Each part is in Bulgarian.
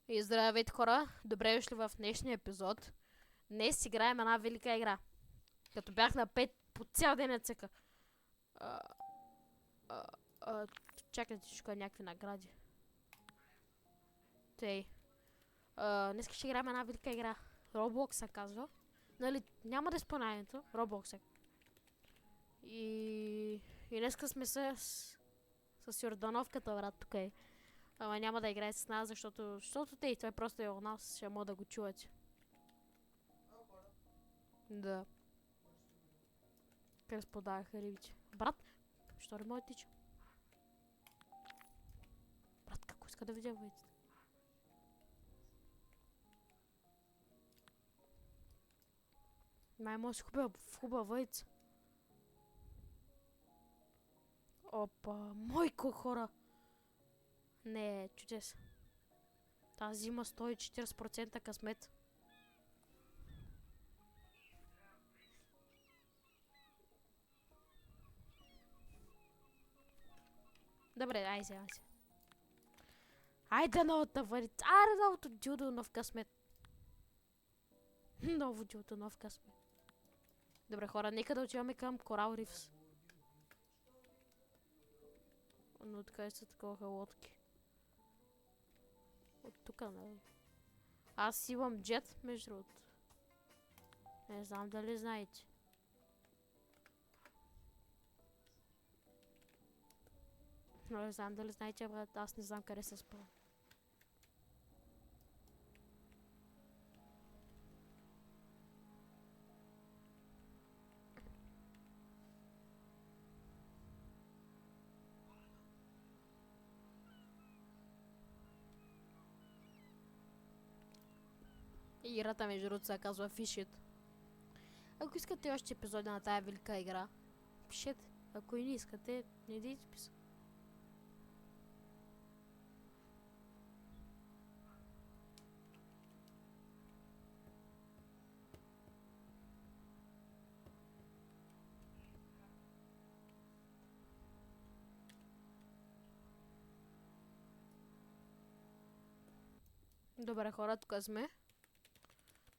И здравейте хора, добре дошли в днешния епизод. Днес играем една велика игра. Като бях на 5 по цял ден я цъка. А, а, Чакайте, ще някакви награди. Тей. Днес ще играем една велика игра. Roblox се казва. Нали, няма да изпълнението. Roblox е. И днеска сме с Йордановката, брат, тук е. Ама няма да играе с нас, защото той просто е у нас, ще мога да го чувате. Да. Как разподадаха рибите. Брат, що ли мога да тича? Брат, какво иска да видя въйцата? Май може в хубава въйца. Опа, мойко хора! Не, чудес. Тази има 140% късмет. Добре, айде. Айде новата върица. Айде новото дюдо, нов късмет. Ново дюдо, нов късмет. Добре хора, нека да отиваме към Корал Рифс. Но откъде са такова лодки? От тука, нали? Аз имам джет, между другото. Не знам дали знаете. Но не знам дали знаете, брат, аз не знам къде се спа. Играта между другото се казва Fishit. Ако искате още епизоди на тая велика игра, пишете. Ако и не искате, не дейте писат. Добре хора, тук сме.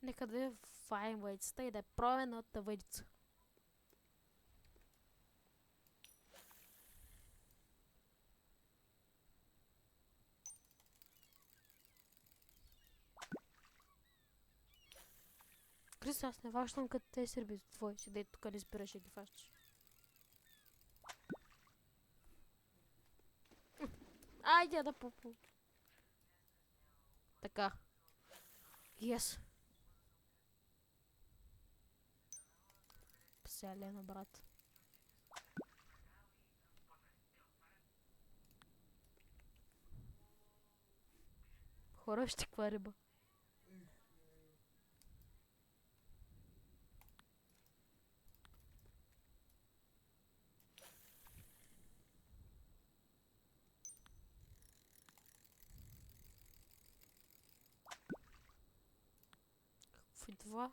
Нека да фаем въйцата и да пробваме новата въйца. Крис, аз не ващам като те сърби твои, си дей тук не спираш и ги фащаш. Айде да попу. Така. Yes. Пселено, брат. Хора, ще каква риба. Какво е това?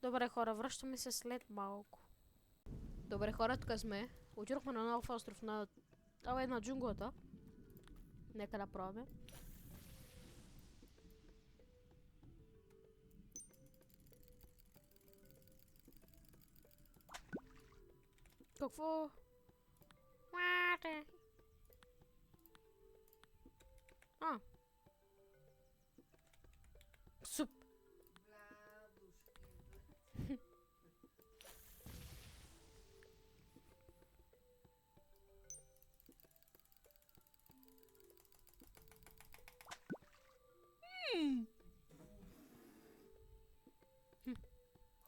Добре хора, връщаме се след малко. Добре хора, тук сме. Отидохме на нов остров на джунглата. Нека да пробваме. Какво? А. Суп.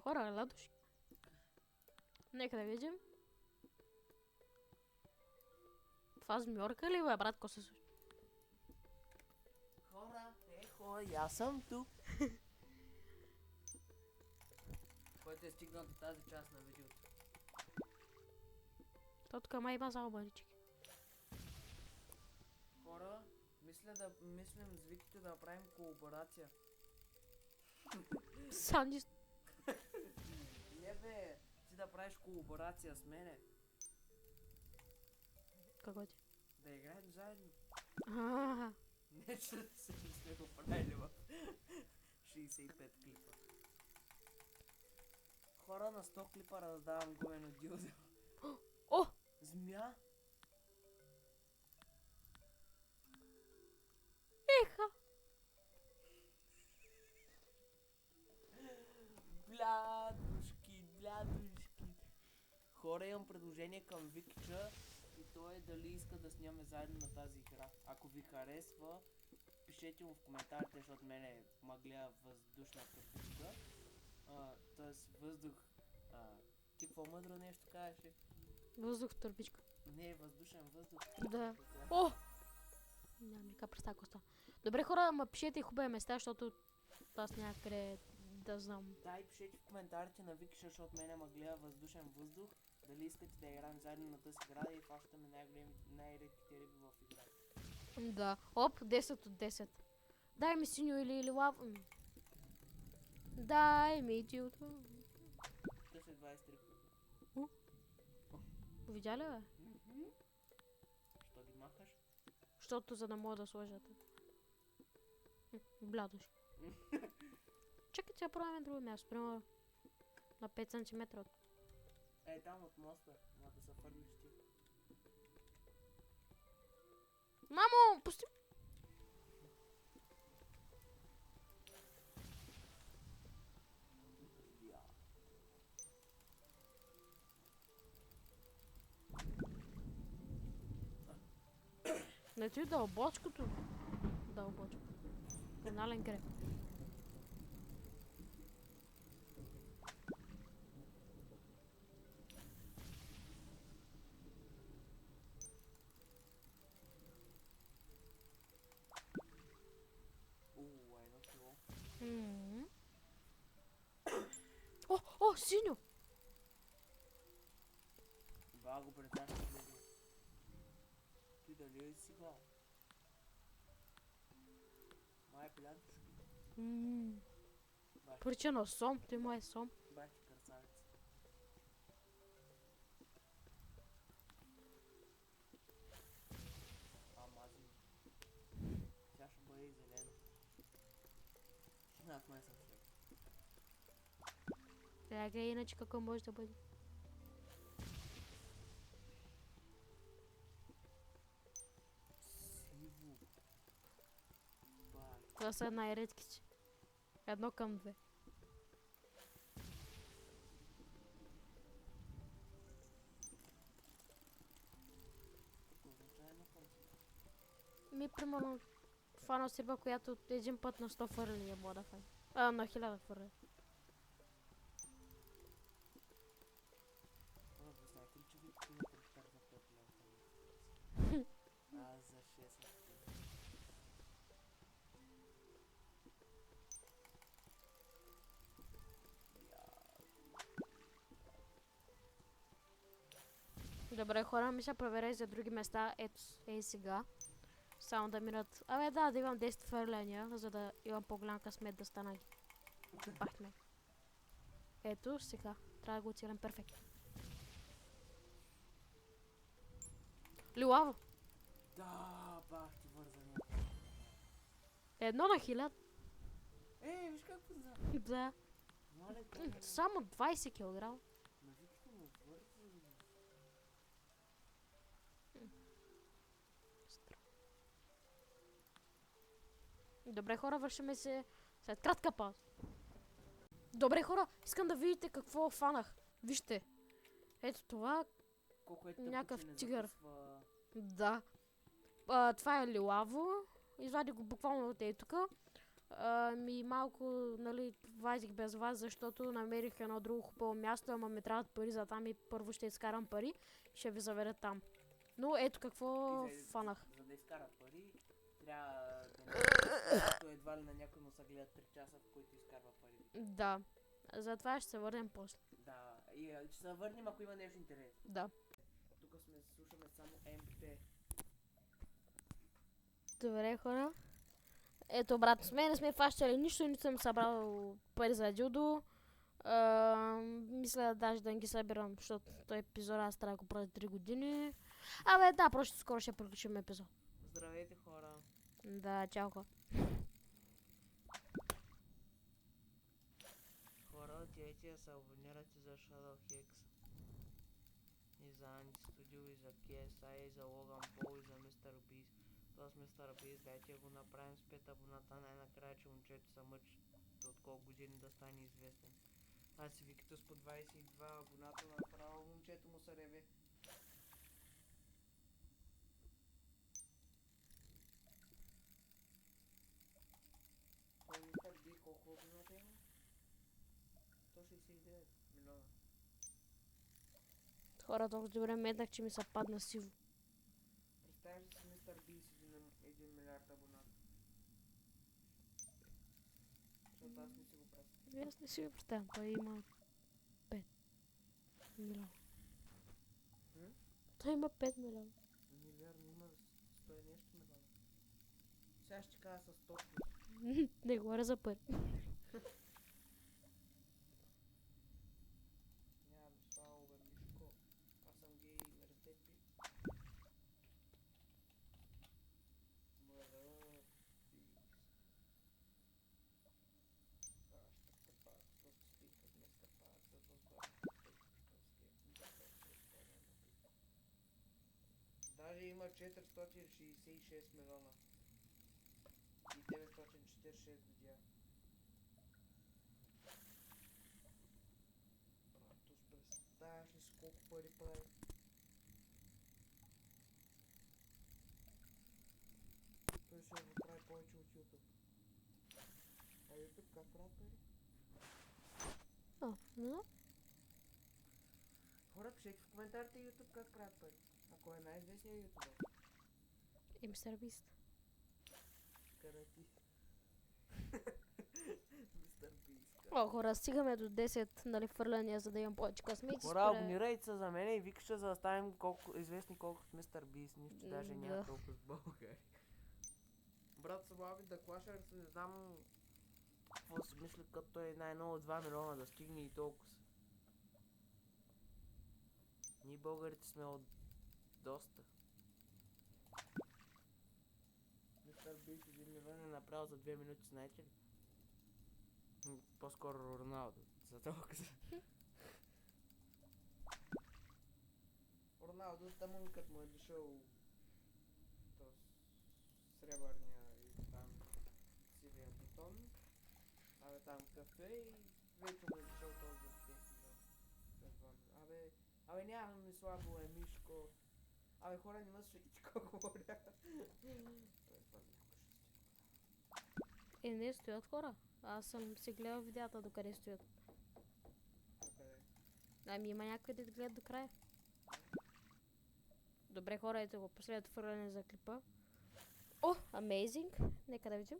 Хора, ладушки. Нека да видим. Това змиорка ли бе, брат, какво се случи? Хора, аз съм тук. Който е стигнал до тази част на видеото. То тук май има залбарички. Хора, мислим с Виките да направим колаборация. Санди бе, ти да правиш колаборация с мене. Какво ти? Да играем заедно. А, Не, че сме го правили в 65 клипа. Хора, на 100 клипа раздавам гумено дилдо. О! Змия? Еха! Блядушки. Хора, имам предложение към Викча и то е дали иска да снимаме заедно на тази игра. Ако ви харесва, пишете му в коментарите, защото мен е мъгля въздушна турбичка. Тоест въздух. Ти какво мъдро нещо кажеше? Въздух в турбичка. Не, въздушен въздух. Да. Така. О! Нямам никаква представа какво става. Добре хора, ма пишете и хубави места, защото аз някъде да знам. Да, и пишете в коментарите на Викиша, защото мене ма гледа въздушен въздух. Дали искате да играем заедно на тази игра и фащаме най-редките риби в игра. Да. Оп, 10 от 10. Дай ми синьо или лав... Дай ми дилдо. Те са 23. Видя ли бе? Що ги махаш? Защото за да мога да сложат. Блядош. Чакай, сега правим друго място. Примерно на 5 см от... Ей, там от моста. Няма да се фърлиш ти. Мамо, пусти... Я. Не ти дълбочкото. Дълбочко. Финален край. Едно кило. О, синьо! Бага го пред нашите гледа. Ти дали е сега? Май пилянтушки. Причина сом, ти мой сом. Бах ти красавец. Мази. Тя ще бъде и зелена. Аз май съм след. Сега иначе какво може да бъде? Сиво. Бах. Това са най-редките. 1 към 2. Какво означава едно към си? Ми, примерно, фанал си риба, която един път на 100 фърли е мога да фани. На 1000 фърли. Ви знаете ли, че ви има кръщар за 5 лева? Аз за 6 на Добре, хора, ми се проверя и за други места. Ето, ей сега. Само да минат. Абе, да имам 10 фърляния, за да имам по-голям късмет да стана ги. Бахме. Ето, сега. Трябва да го оцелям перфектно. Лилаво. Да, бах ти вързане. 1 на 1000. Виж как върза. Да. Мале, Само 20 кг. навиките му вързани. Добре, хора, вършиме се след кратка пауза. Добре, хора, искам да видите какво фанах. Вижте. Ето това. Колко е Някакъв тъпо, че не тигър. записва. Да. Това е лилаво. Извадих го буквално от тук. Ми малко, нали, вазих без вас, защото намерих едно друго хубаво място, ама ми трябват пари за там и първо ще изкарам пари и ще ви заведа там. Но ето какво фанах. За да изкара пари, трябва да не... То едва ли на някой му се гледат 3 часа, в които изкарва пари. Да. Затова ще се върнем после. Да, и ще се върнем, ако има нещо интересно. Да. Тук сме слушаме само МП. Добре, хора. Ето, брат, с мен не сме фащали нищо, нито съм събрал пари за дилдо. Мисля даже да не ги събирам, защото този епизод аз трябва да го правя 3 години. Абе, да, просто скоро ще приключим епизод. Здравейте, хора. Да, чао. Хора, отидете да се абонирате за Shadow Hex. И за Andy Studio, и за KSI, и за Logan Paul, и за Mr. Beast. Тоест Mr. Beast, дайте да го направим с 5 абоната най-накрая, че момчето се мъчи от колко години да стане известен. Аз си викато с по 22 абоната направо, момчето му се реве. Кой Mr. Beast, колко абоната има? 169 милиона. Хора, толкова добре метнах, че ми се падна сиво. Представяш ли си Мистер Бис 1 милиард абоната? Защото аз не си го представям. Аз не си го представям, той има 5 милиона. Той има 5 милиона. Невярно, има 100 и нещо милиона. Сега ще кажа с 100. Не говоря за пари. Няма мисъл, бе, Мишко. Аз съм гей, мерзепи. Мъръпи. Ще пак с стикът днеска пак с Даже има 466 милиона. И 946 видеа. Братос, представяш ли си колко пари прави? Той ще го прави повече от YouTube. А YouTube как прави пари? Не знам. Хора, пишете в коментарите YouTube как прави пари. Ако е най-известният ютубър. Мистер Бист. Карати. Мистер Бист. О, хора, стигаме до 10, нали, фърляния, за да имам повече късмет. Хора, абонирайте се за мене и викаше за да ставим колко известни колкото Мистер Бист. Нищо даже няма Да. толкова с България. Брат Слави да клашърс, не знам какво си мисля, като той най-ново 2 милиона да стигне и толкова. Ние българите сме от доста. Мистер Бист 1 милион е направил за 2 минути, знаете ли? По-скоро Роналдо, за толкова. Роналдо тъмън като му е дошъл сребърния и там сивия бутон. Абе там кафе и вече му е дошъл този за 10 милиона. Абе нямаме слабо е Мишко. Абе хора не ме слушайте какво говоря. Не стоят хора. Аз съм си гледал видеята докъде стоят. Докъде? Ами има някой да гледат до края. Добре хора, ето го, последното фърляне за клипа. О, amazing. Нека да видим.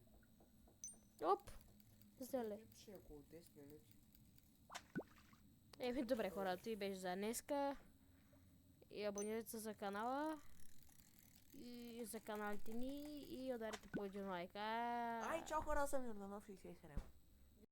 Оп! Зале. Ще е около 10 минути. Еми, добре хора, той беше за днеска. И абонирайте се за канала. И за каналите ни. И ударите по един лайк. Ай, чао хора, аз съм Йорданов 67.